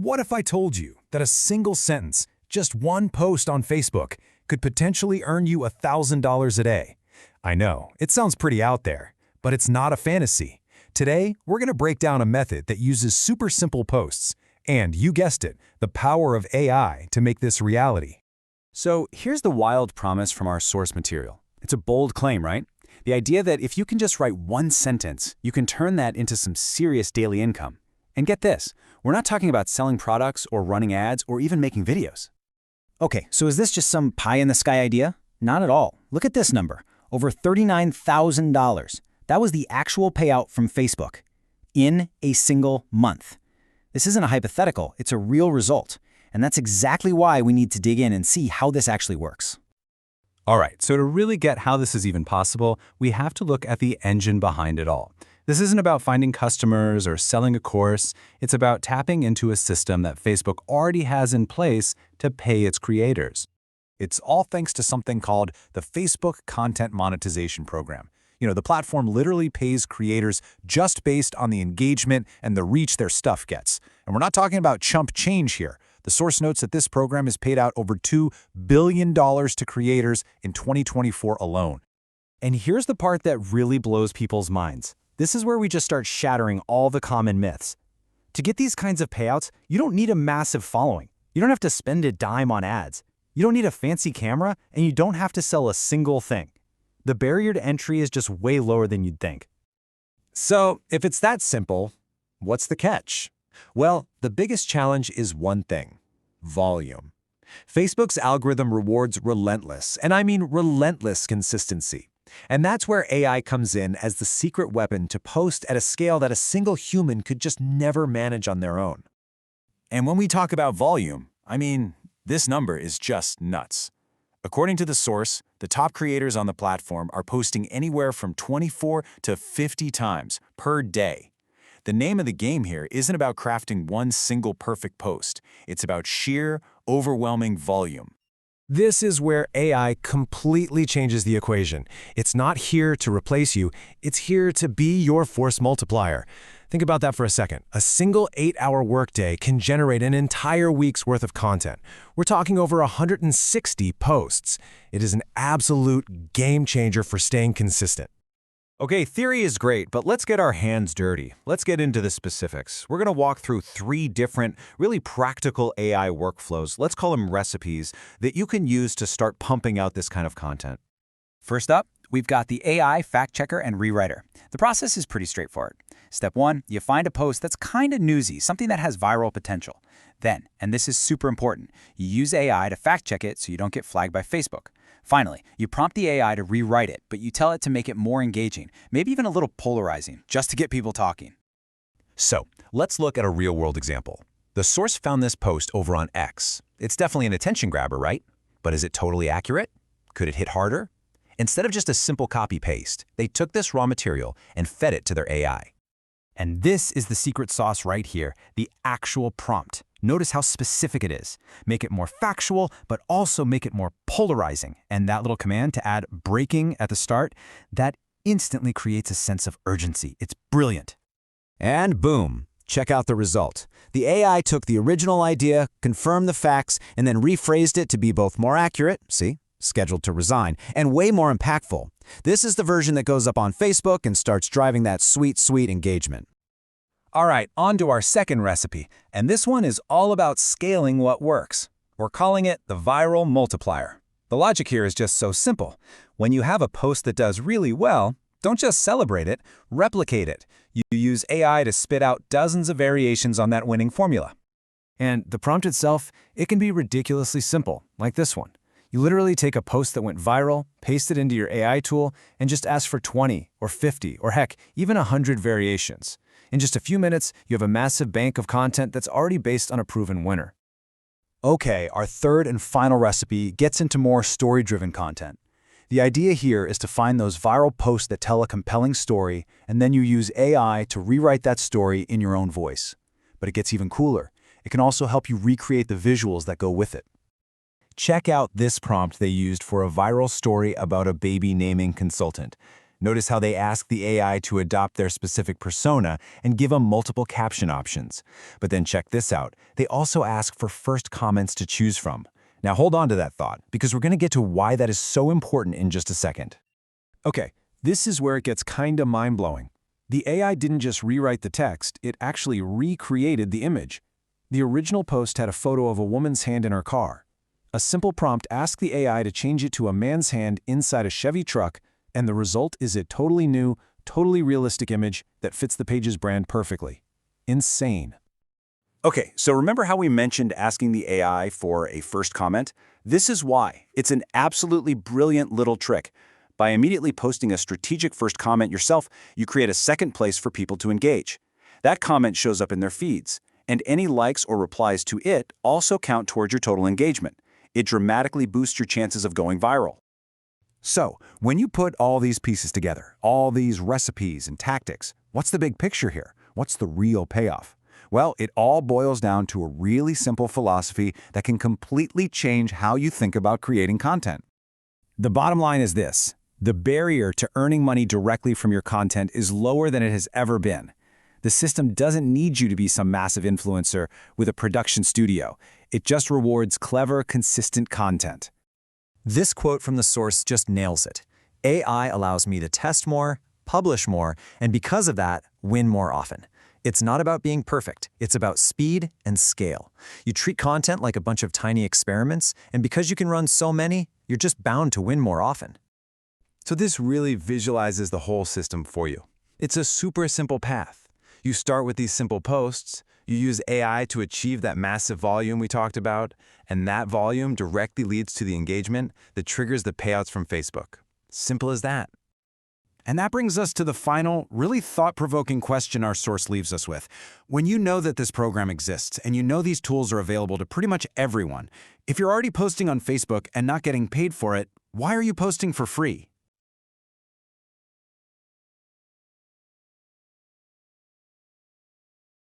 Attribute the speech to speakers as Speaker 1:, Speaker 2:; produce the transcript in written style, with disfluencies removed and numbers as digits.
Speaker 1: What if I told you that a single sentence, just one post on Facebook, could potentially earn you $1,000 a day? I know, it sounds pretty out there, but it's not a fantasy. Today, we're going to break down a method that uses super simple posts, and you guessed it, the power of AI to make this reality.
Speaker 2: So here's the wild promise from our source material. It's a bold claim, right? The idea that if you can just write one sentence, you can turn that into some serious daily income. And get this, we're not talking about selling products or running ads or even making videos.
Speaker 3: Okay, so is this just some pie-in-the-sky idea? Not at all. Look at this number, over $39,000. That was the actual payout from Facebook in a single month. This isn't a hypothetical, it's a real result. And that's exactly why we need to dig in and see how this actually works.
Speaker 2: All right, so to really get how this is even possible, we have to look at the engine behind it all. This isn't about finding customers or selling a course. It's about tapping into a system that Facebook already has in place to pay its creators.
Speaker 1: It's all thanks to something called the Facebook Content Monetization Program. The platform literally pays creators just based on the engagement and the reach their stuff gets. And we're not talking about chump change here. The source notes that this program has paid out over $2 billion to creators in 2024 alone.
Speaker 2: And here's the part that really blows people's minds. This is where we just start shattering all the common myths. To get these kinds of payouts, you don't need a massive following. You don't have to spend a dime on ads. You don't need a fancy camera, and you don't have to sell a single thing. The barrier to entry is just way lower than you'd think.
Speaker 1: So, if it's that simple, what's the catch? Well, the biggest challenge is one thing: volume. Facebook's algorithm rewards relentless, and I mean relentless consistency. And that's where AI comes in as the secret weapon to post at a scale that a single human could just never manage on their own. And when we talk about volume, I mean, this number is just nuts. According to the source, the top creators on the platform are posting anywhere from 24 to 50 times per day. The name of the game here isn't about crafting one single perfect post. It's about sheer, overwhelming volume. This is where AI completely changes the equation. It's not here to replace you, it's here to be your force multiplier. Think about that for a second. A single 8-hour workday can generate an entire week's worth of content. We're talking over 160 posts. It is an absolute game changer for staying consistent. Okay, theory is great, but let's get our hands dirty. Let's get into the specifics. We're going to walk through 3 different, really practical AI workflows, let's call them recipes, that you can use to start pumping out this kind of content.
Speaker 3: First up, we've got the AI fact checker and rewriter. The process is pretty straightforward. Step 1, you find a post that's kind of newsy, something that has viral potential. Then, and this is super important, you use AI to fact check it so you don't get flagged by Facebook. Finally, you prompt the AI to rewrite it, but you tell it to make it more engaging, maybe even a little polarizing, just to get people talking.
Speaker 1: So, let's look at a real-world example. The source found this post over on X. It's definitely an attention grabber, right? But is it totally accurate? Could it hit harder? Instead of just a simple copy-paste, they took this raw material and fed it to their AI.
Speaker 2: And this is the secret sauce right here, the actual prompt. Notice how specific it is. Make it more factual, but also make it more polarizing. And that little command to add breaking at the start, that instantly creates a sense of urgency. It's brilliant.
Speaker 4: And boom, check out the result. The AI took the original idea, confirmed the facts, and then rephrased it to be both more accurate, see, scheduled to resign, and way more impactful. This is the version that goes up on Facebook and starts driving that sweet, sweet engagement.
Speaker 1: All right, on to our second recipe, and this one is all about scaling what works. We're calling it the viral multiplier. The logic here is just so simple. When you have a post that does really well, don't just celebrate it, replicate it. You use AI to spit out dozens of variations on that winning formula. And the prompt itself, it can be ridiculously simple, like this one. You literally take a post that went viral, paste it into your AI tool, and just ask for 20 or 50 or heck, even 100 variations. In just a few minutes, you have a massive bank of content that's already based on a proven winner. Okay, our third and final recipe gets into more story-driven content. The idea here is to find those viral posts that tell a compelling story, and then you use AI to rewrite that story in your own voice. But it gets even cooler. It can also help you recreate the visuals that go with it. Check out this prompt they used for a viral story about a baby naming consultant. Notice how they ask the AI to adopt their specific persona and give them multiple caption options. But then check this out. They also ask for first comments to choose from. Now hold on to that thought, because we're going to get to why that is so important in just a second. Okay, this is where it gets kinda mind-blowing. The AI didn't just rewrite the text, it actually recreated the image. The original post had a photo of a woman's hand in her car. A simple prompt asked the AI to change it to a man's hand inside a Chevy truck, and the result is a totally new, totally realistic image that fits the Page's brand perfectly. Insane. Okay, so remember how we mentioned asking the AI for a first comment? This is why. It's an absolutely brilliant little trick. By immediately posting a strategic first comment yourself, you create a second place for people to engage. That comment shows up in their feeds, and any likes or replies to it also count towards your total engagement. It dramatically boosts your chances of going viral. So, when you put all these pieces together, all these recipes and tactics, what's the big picture here? What's the real payoff? Well, it all boils down to a really simple philosophy that can completely change how you think about creating content. The bottom line is this: the barrier to earning money directly from your content is lower than it has ever been. The system doesn't need you to be some massive influencer with a production studio. It just rewards clever, consistent content.
Speaker 4: This quote from the source just nails it. AI allows me to test more, publish more, and because of that, win more often. It's not about being perfect. It's about speed and scale. You treat content like a bunch of tiny experiments, and because you can run so many, you're just bound to win more often.
Speaker 1: So this really visualizes the whole system for you. It's a super simple path. You start with these simple posts, you use AI to achieve that massive volume we talked about, and that volume directly leads to the engagement that triggers the payouts from Facebook. Simple as that. And that brings us to the final, really thought-provoking question our source leaves us with. When you know that this program exists, and you know these tools are available to pretty much everyone, if you're already posting on Facebook and not getting paid for it, why are you posting for free?